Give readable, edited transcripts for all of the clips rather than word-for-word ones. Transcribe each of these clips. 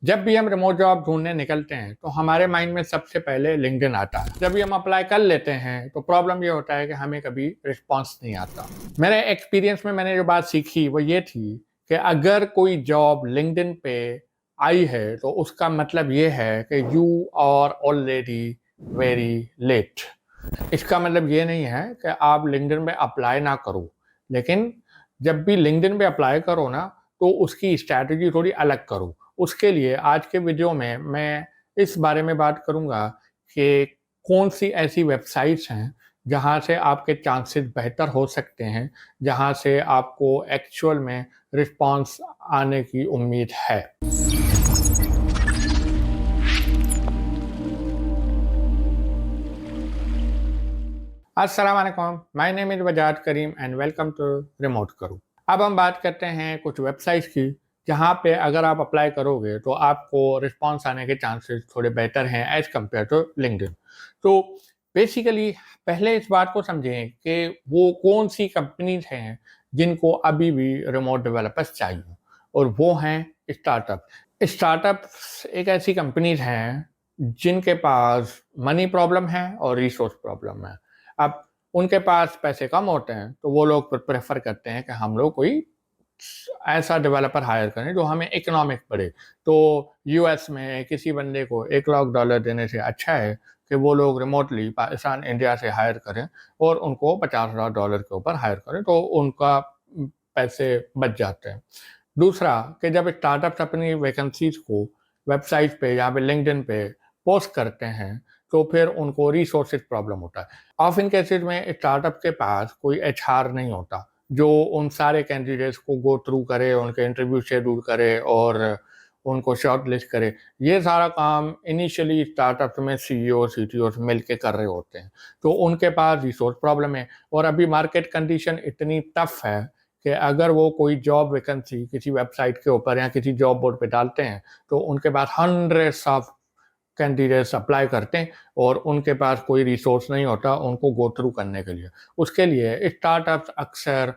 जब भी हम रिमोट जॉब ढूंढने निकलते हैं तो हमारे माइंड में सबसे पहले लिंक्डइन आता है। जब भी हम अप्लाई कर लेते हैं तो प्रॉब्लम ये होता है कि हमें कभी रिस्पॉन्स नहीं आता। मेरे एक्सपीरियंस में मैंने जो बात सीखी वो ये थी कि अगर कोई जॉब लिंक्डइन पे आई है तो उसका मतलब ये है कि you are already very late. इसका मतलब ये नहीं है कि आप लिंक्डइन पे अप्लाई ना करो, लेकिन जब भी लिंक्डइन पे अप्लाई करो ना तो उसकी स्ट्रैटेजी थोड़ी अलग करो। उसके लिए आज के वीडियो में मैं इस बारे में बात करूंगा कि कौन सी ऐसी वेबसाइट्स हैं जहां से आपके चांसेस बेहतर हो सकते हैं, जहां से आपको एक्चुअल में रिस्पांस आने की उम्मीद है। अस्सलाम वालेकुम, my name is Wajad Karim and welcome to remote करूँ। अब हम बात करते हैं कुछ वेबसाइट्स की जहाँ पे अगर आप अप्लाई करोगे तो आपको रिस्पांस आने के चांसेस थोड़े बेहतर हैं एज़ कम्पेयर टू लिंक्डइन। तो बेसिकली पहले इस बात को समझें कि वो कौन सी कंपनीज हैं जिनको अभी भी रिमोट डेवलपर्स चाहिए, और वो हैं स्टार्टअप। स्टार्टअप्स एक ऐसी कंपनीज हैं जिनके पास मनी प्रॉब्लम है और रिसोर्स प्रॉब्लम है। अब उनके पास पैसे कम होते हैं तो वो लोग प्रेफर करते हैं कि हम लोग कोई ऐसा डेवलपर हायर करें जो हमें इकोनॉमिक पड़े। तो यूएस में किसी बंदे को $1 लाख देने से अच्छा है कि वो लोग रिमोटली पाकिस्तान इंडिया से हायर करें और उनको $50,000 के ऊपर हायर करें, तो उनका पैसे बच जाते हैं। दूसरा कि जब स्टार्टअप्स अपनी वैकेंसीज को वेबसाइट पे या फिर लिंक्डइन पे पोस्ट करते हैं तो फिर उनको रिसोर्सेज प्रॉब्लम होता है। ऑफ इन केसेस में स्टार्टअप के पास कोई एचआर नहीं होता जो उन सारे कैंडिडेट्स को गो थ्रू करे, उनके इंटरव्यू शेड्यूल करे और उनको शॉर्ट लिस्ट करे। ये सारा काम इनिशियली स्टार्टअप में सीईओ सीटीओ मिल के कर रहे होते हैं, तो उनके पास रिसोर्स प्रॉब्लम है। और अभी मार्केट कंडीशन इतनी टफ है कि अगर वो कोई जॉब वैकेंसी किसी वेबसाइट के ऊपर या किसी जॉब बोर्ड पे डालते हैं तो उनके पास हंड्रेड्स ऑफ कैंडिडेट्स अप्लाई करते हैं और उनके पास कोई रिसोर्स नहीं होता उनको गो थ्रू करने के लिए। उसके लिए स्टार्टअप्स अक्सर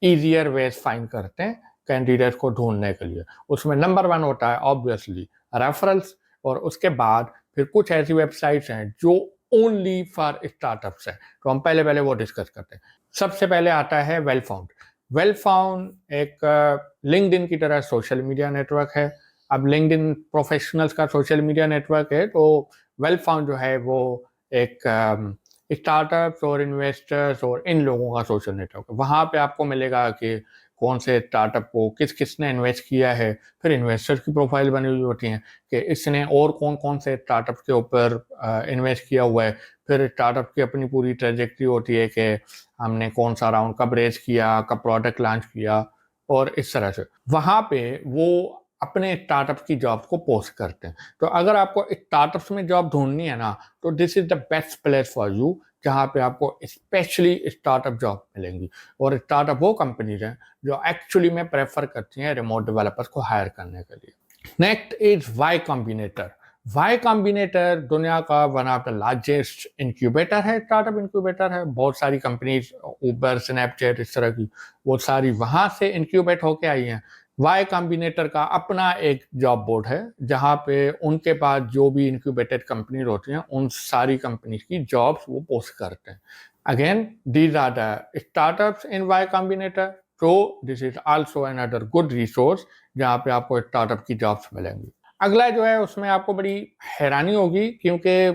ईजियर वेज फाइंड करते हैं कैंडिडेट्स को ढूंढने के लिए। उसमें नंबर वन होता है ऑब्वियसली रेफरल्स, और उसके बाद फिर कुछ ऐसी वेबसाइट्स हैं जो ओनली फॉर स्टार्टअप्स हैं, तो हम पहले पहले वो डिस्कस करते हैं। सबसे पहले आता है वेल फाउंड। वेल फाउंड एक लिंक्डइन की तरह सोशल मीडिया नेटवर्क है। अब लिंक्डइन प्रोफेशनल्स का सोशल मीडिया नेटवर्क है, तो वेल फाउंड जो है वो एक स्टार्टअप्स और इन्वेस्टर्स और इन लोगों का सोशल नेटवर्क। वहाँ पे आपको मिलेगा कि कौन से स्टार्टअप को किसने इन्वेस्ट किया है। फिर इन्वेस्टर्स की प्रोफाइल बनी हुई होती है कि इसने और कौन कौन से स्टार्टअप के ऊपर इन्वेस्ट किया हुआ है। फिर स्टार्टअप की अपनी पूरी ट्रेजेक्ट्री होती है कि हमने कौन सा राउंड कब रेज किया, कब प्रोडक्ट लॉन्च किया, और इस तरह से वहाँ पे वो अपने स्टार्टअप की जॉब को पोस्ट करते हैं। तो अगर आपको स्टार्टअप्स में जॉब ढूंढनी है ना तो this is the best place for you, जहाँ पे आपको स्पेशली स्टार्टअप जॉब मिलेंगी। और स्टार्टअप वो कंपनीज हैं जो एक्चुअली में प्रेफर करती हैं रिमोट डेवलपर्स को हायर करने के लिए। Next is Y Combinator. Y Combinator दुनिया का one of the largest incubator है, स्टार्टअप इंक्यूबेटर है। बहुत सारी कंपनीज ऊबर, स्नैपचैट, इस तरह की वो सारी वहाँ से इंक्यूबेट होके आई हैं। वाई कॉम्बिनेटर का अपना एक जॉब बोर्ड है जहाँ पे उनके पास जो भी इंक्यूबेटेड कंपनी होती हैं उन सारी कंपनी की जॉब्स वो पोस्ट करते हैं। Again these are the startups in Y Combinator, तो this is also another good resource जहाँ पे आपको स्टार्टअप की जॉब्स मिलेंगी। अगला जो है उसमें आपको बड़ी हैरानी होगी क्योंकि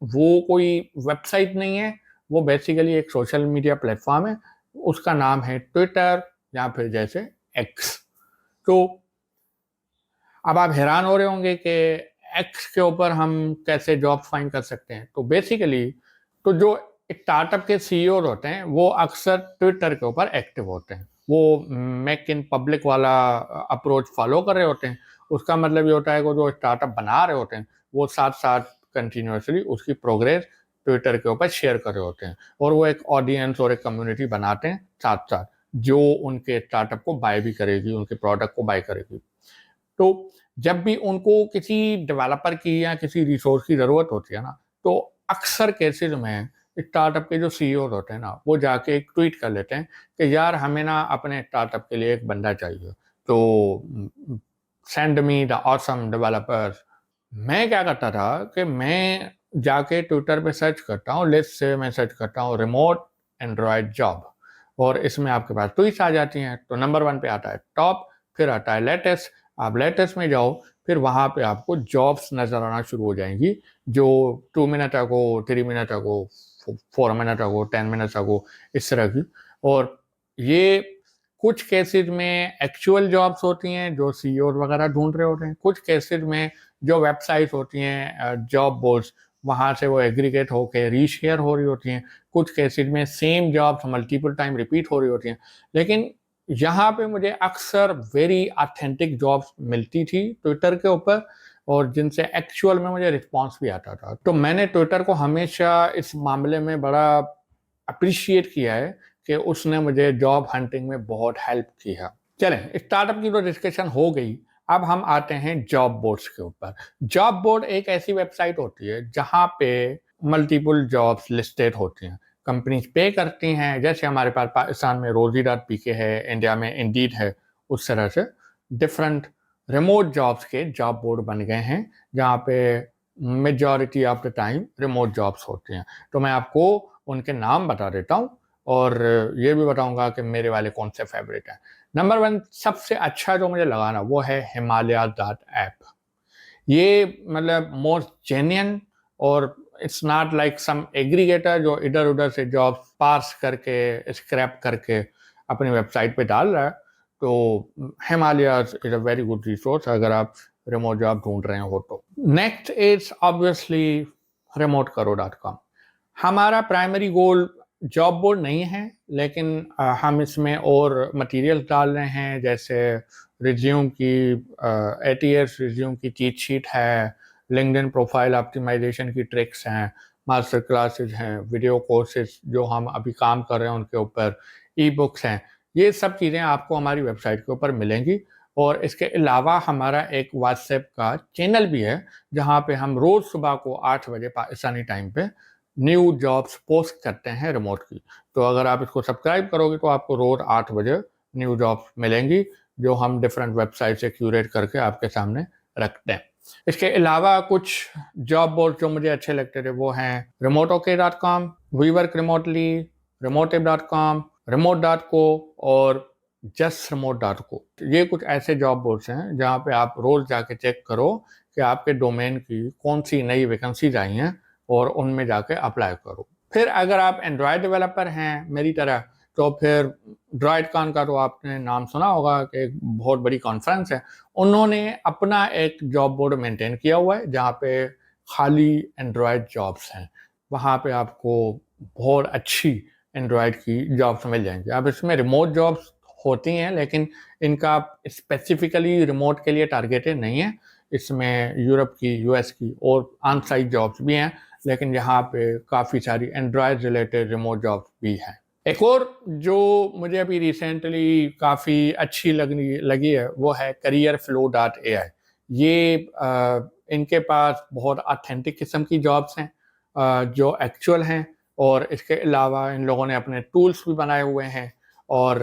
वो कोई वेबसाइट नहीं है, वो बेसिकली एक सोशल मीडिया प्लेटफॉर्म है। उसका नाम है ट्विटर या फिर जैसे एक्स। तो अब आप हैरान हो रहे होंगे कि एक्स के ऊपर हम कैसे जॉब फाइंड कर सकते हैं। तो बेसिकली तो जो स्टार्टअप के सीईओ होते हैं वो अक्सर ट्विटर के ऊपर एक्टिव होते हैं। वो मेक इन पब्लिक वाला अप्रोच फॉलो कर रहे होते हैं। उसका मतलब ये होता है कि जो स्टार्टअप बना रहे होते हैं वो साथ साथ कंटिन्यूसली उसकी प्रोग्रेस ट्विटर के ऊपर शेयर कर रहे होते हैं, और वो एक ऑडियंस और एक कम्युनिटी बनाते हैं साथ साथ जो उनके स्टार्टअप को बाय भी करेगी, उनके प्रोडक्ट को बाय करेगी। तो जब भी उनको किसी डेवलपर की या किसी रिसोर्स की ज़रूरत होती है ना तो अक्सर केसेस में स्टार्टअप के जो सीईओ होते हैं ना वो जाके एक ट्वीट कर लेते हैं कि यार हमें ना अपने स्टार्टअप के लिए एक बंदा चाहिए। तो send me the awesome developers. मैं क्या करता था कि मैं जाके ट्विटर पे सर्च करता हूँ, लिस्ट से मैं सर्च करता हूँ रिमोट एंड्रॉयड जॉब, और इसमें आपके पास ट्वीट्स आ जाती हैं। तो नंबर 1 पे आता है टॉप, फिर आता है लेटेस्ट। आप लेटेस्ट में जाओ, फिर वहाँ पे आपको जॉब्स नज़र आना शुरू हो जाएंगी जो 2 minute ago, 3 minute ago, 4 minute ago, 10 minutes ago, इस तरह की। और ये कुछ केसेस में एक्चुअल जॉब्स होती हैं जो सीईओ वगैरह ढूंढ रहे होते हैं, कुछ केसेस में जो वेबसाइट होती हैं जॉब बोर्ड्स, वहाँ से वो एग्रीगेट होकर रीशेयर हो रही होती हैं। कुछ केसेस में same jobs multiple time repeat हो रही होती हैं। लेकिन यहाँ पे मुझे अक्सर वेरी ऑथेंटिक जॉब्स मिलती थी ट्विटर के ऊपर, और जिनसे एक्चुअल में मुझे रिस्पॉन्स भी आता था। तो मैंने ट्विटर को हमेशा इस मामले में बड़ा अप्रिशिएट किया है कि उसने मुझे जॉब हंटिंग में बहुत हेल्प की है। चलें, स्टार्टअप की तो डिस्कशन हो गई, अब हम आते हैं जॉब बोर्ड्स के ऊपर। जॉब बोर्ड एक ऐसी वेबसाइट होती है जहां पे मल्टीपल जॉब्स लिस्टेड होती हैं, कंपनीज पे करती हैं। जैसे हमारे पास पाकिस्तान में रोजी.पीके है, इंडिया में इंडीड है, उस तरह से डिफरेंट रिमोट जॉब्स के जॉब बोर्ड बन गए हैं जहाँ पे majority of the time remote jobs होती हैं। तो मैं आपको उनके नाम बता देता हूँ, और ये भी बताऊंगा कि मेरे वाले कौन से फेवरेट हैं। नंबर 1 सबसे अच्छा जो मुझे लगा ना, वो है हिमालय.ऐप। ये मतलब मोस्ट जेन्युइन, और it's not like some aggregator जो इधर उधर से जॉब पार्स करके स्क्रैप करके अपनी वेबसाइट पे डाल रहा है। तो Himalaya is a very good resource अगर आप रिमोट जॉब ढूंढ रहे हो तो। Next is obviously remotekaro.com। हमारा प्राइमरी गोल जॉब बोर्ड नहीं है, लेकिन हम इसमें और मटेरियल डाल रहे हैं, जैसे रिज्यूम की एटीएस रिज्यूम की चीट शीट है, लिंक्डइन प्रोफाइल ऑप्टिमाइजेशन की ट्रिक्स हैं, मास्टर क्लासेस हैं, वीडियो कोर्सेज जो हम अभी काम कर रहे हैं उनके ऊपर, ई बुक्स हैं। ये सब चीज़ें आपको हमारी वेबसाइट के ऊपर मिलेंगी। और इसके अलावा हमारा एक व्हाट्सएप का चैनल भी है जहाँ पे हम रोज़ सुबह को 8 बजे पाकिस्तानी टाइम पे न्यू जॉब्स पोस्ट करते हैं रिमोट की। तो अगर आप इसको सब्सक्राइब करोगे तो आपको रोज 8 बजे न्यू जॉब्स मिलेंगी जो हम डिफरेंट वेबसाइट से क्यूरेट करके आपके सामने रखते हैं। इसके अलावा कुछ जॉब बोर्ड जो मुझे अच्छे लगते थे वो हैं remoteok.com, WeWork remotely, remoteab.com, remote.co और justremote.co। ये कुछ ऐसे जॉब बोर्ड्स हैं जहाँ पे आप रोज जाके चेक करो कि आपके डोमेन की कौन सी नई वैकेंसीज आई हैं और उनमें जाके अप्लाई करो। फिर अगर आप एंड्रॉयड डेवलपर हैं मेरी तरह, तो फिर ड्रॉइडकॉन का तो आपने नाम सुना होगा कि एक बहुत बड़ी कॉन्फ्रेंस है। उन्होंने अपना एक जॉब बोर्ड मेंटेन किया हुआ है जहाँ पे खाली एंड्रॉयड जॉब्स हैं। वहाँ पे आपको बहुत अच्छी एंड्रॉयड की जॉब्स मिल जाएंगी। अब इसमें रिमोट जॉब्स होती हैं, लेकिन इनका स्पेसिफिकली रिमोट के लिए टारगेटेड नहीं है। इसमें यूरोप की, यूएस की और ऑन साइट जॉब्स भी हैं, लेकिन यहाँ पे काफ़ी सारी एंड्रॉयड रिलेटेड रिमोट जॉब्स भी हैं। एक और जो मुझे अभी रिसेंटली काफ़ी अच्छी लगी है वो है careerflow.ai। ये इनके पास बहुत ऑथेंटिक किस्म की जॉब्स हैं जो एक्चुअल हैं, और इसके अलावा इन लोगों ने अपने टूल्स भी बनाए हुए हैं। और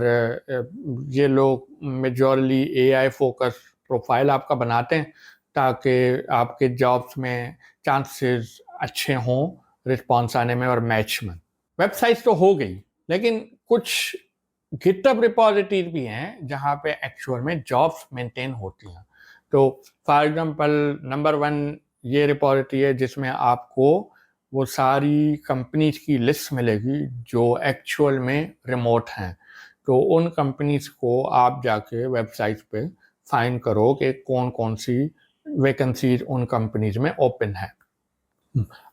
ये लोग मेजॉरली एआई फोकस प्रोफाइल आपका बनाते हैं ताकि आपके जॉब्स में चांसेस अच्छे हों रिस्पॉन्स आने में और मैच में। वेबसाइट्स तो हो गई, लेकिन कुछ गिटहब रिपॉजिटरी भी हैं जहाँ पे एक्चुअल में जॉब्स मेंटेन होती हैं। तो फॉर एग्जांपल नंबर 1 ये रिपॉजिटरी है जिसमें आपको वो सारी कंपनीज की लिस्ट मिलेगी जो एक्चुअल में रिमोट हैं। तो उन कंपनीज को आप जाके वेबसाइट पे फाइंड करो कि कौन कौन सी वैकेंसीज उन कंपनीज में ओपन है।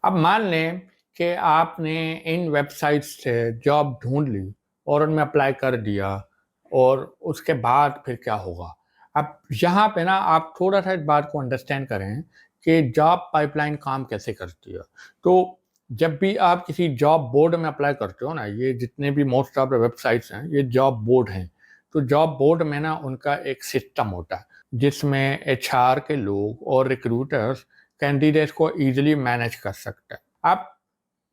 अब मान लें कि आपने इन वेबसाइट्स से जॉब ढूंढ ली और उनमें अप्लाई कर दिया, और उसके बाद फिर क्या होगा। अब यहाँ पे ना आप थोड़ा सा इस बात को अंडरस्टैंड करें कि जॉब पाइपलाइन काम कैसे करती है। तो जब भी आप किसी जॉब बोर्ड में अप्लाई करते हो ना, ये जितने भी मोस्ट ऑफ द वेबसाइट्स हैं ये जॉब बोर्ड हैं। तो जॉब बोर्ड में ना उनका एक सिस्टम होता है जिसमें एचआर के लोग और रिक्रूटर्स कैंडिडेट्स को ईजिली मैनेज कर सकते हैं। अब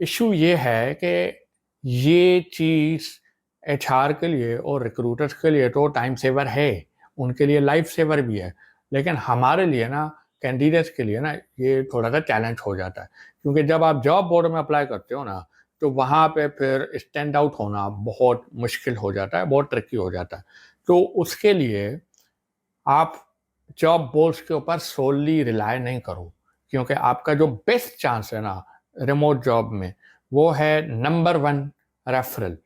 इशू ये है कि ये चीज़ एचआर के लिए और रिक्रूटर्स के लिए तो टाइम सेवर है, उनके लिए लाइफ सेवर भी है, लेकिन हमारे लिए ना, कैंडिडेट्स के लिए ना, ये थोड़ा सा चैलेंज हो जाता है, क्योंकि जब आप जॉब बोर्ड में अप्लाई करते हो ना, तो वहाँ पे फिर स्टैंड आउट होना बहुत मुश्किल हो जाता है, बहुत ट्रिकी हो जाता है। तो उसके लिए आप जॉब बोर्ड्स के ऊपर सोली रिलाय नहीं करो, क्योंकि आपका जो बेस्ट चांस है ना रिमोट जॉब में, वो है नंबर वन, रेफरल।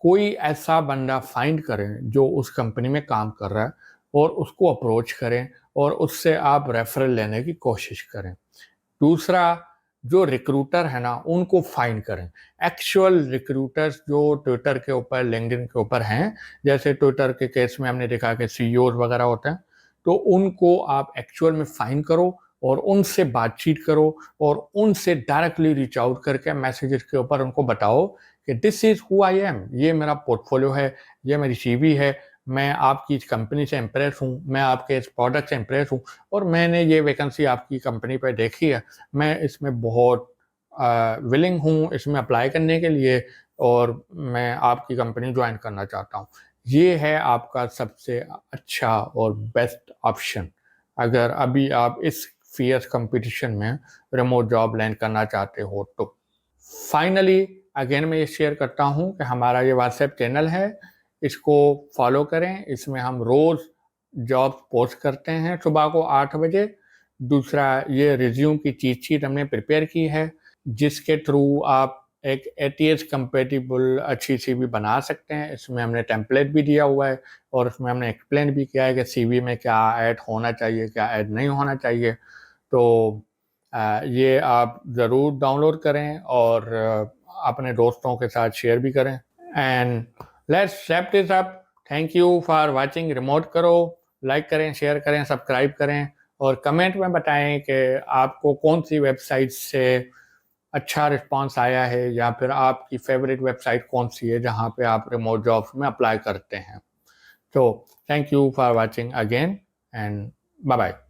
कोई ऐसा बंदा फाइंड करें जो उस कंपनी में काम कर रहा है और उसको अप्रोच करें और उससे आप रेफरल लेने की कोशिश करें। दूसरा, जो रिक्रूटर है ना उनको फाइंड करें, एक्चुअल रिक्रूटर्स जो ट्विटर के ऊपर, लिंक्डइन के ऊपर हैं। जैसे ट्विटर के केस में हमने देखा कि सीईओ वगैरह होते हैं, तो उनको आप एक्चुअल में फाइंड करो और उनसे बातचीत करो और उनसे डायरेक्टली रीच आउट करके मैसेजेस के ऊपर उनको बताओ कि this is who I am, ये मेरा पोर्टफोलियो है, ये मेरी सीवी है, मैं आपकी इस कंपनी से इम्प्रेस हूँ, मैं आपके इस प्रोडक्ट से इम्प्रेस हूँ और मैंने ये वैकेंसी आपकी कंपनी पर देखी है, मैं इसमें बहुत विलिंग हूँ इसमें अप्लाई करने के लिए और मैं आपकी कंपनी ज्वाइन करना चाहता हूँ। ये है आपका सबसे अच्छा और बेस्ट ऑप्शन, अगर अभी आप इस फियर्स कंपटीशन में रिमोट जॉब लैंड करना चाहते हो तो। फाइनली अगेन मैं ये शेयर करता हूँ कि हमारा ये व्हाट्सएप चैनल है, इसको फॉलो करें। इसमें हम रोज़ जॉब पोस्ट करते हैं सुबह को 8 बजे। दूसरा, ये रिज्यूम की चीट शीट हमने प्रिपेयर की है, जिसके थ्रू आप एक एटीएस कंपेटिबल अच्छी सीवी बना सकते हैं। इसमें हमने टेम्पलेट भी दिया हुआ है और उसमें हमने एक्सप्लेन भी किया है कि सीवी में क्या ऐड होना चाहिए, क्या ऐड नहीं होना चाहिए। तो ये आप ज़रूर डाउनलोड करें और अपने दोस्तों के साथ शेयर भी करें। And let's wrap this up. Thank you for watching remote करो। लाइक करें, शेयर करें, सब्सक्राइब करें और कमेंट में बताएं कि आपको कौन सी वेबसाइट से अच्छा रिस्पांस आया है या फिर आपकी फेवरेट वेबसाइट कौन सी है जहां पे आप रिमोट जॉब्स में अप्लाई करते हैं। तो thank you for watching again and bye bye.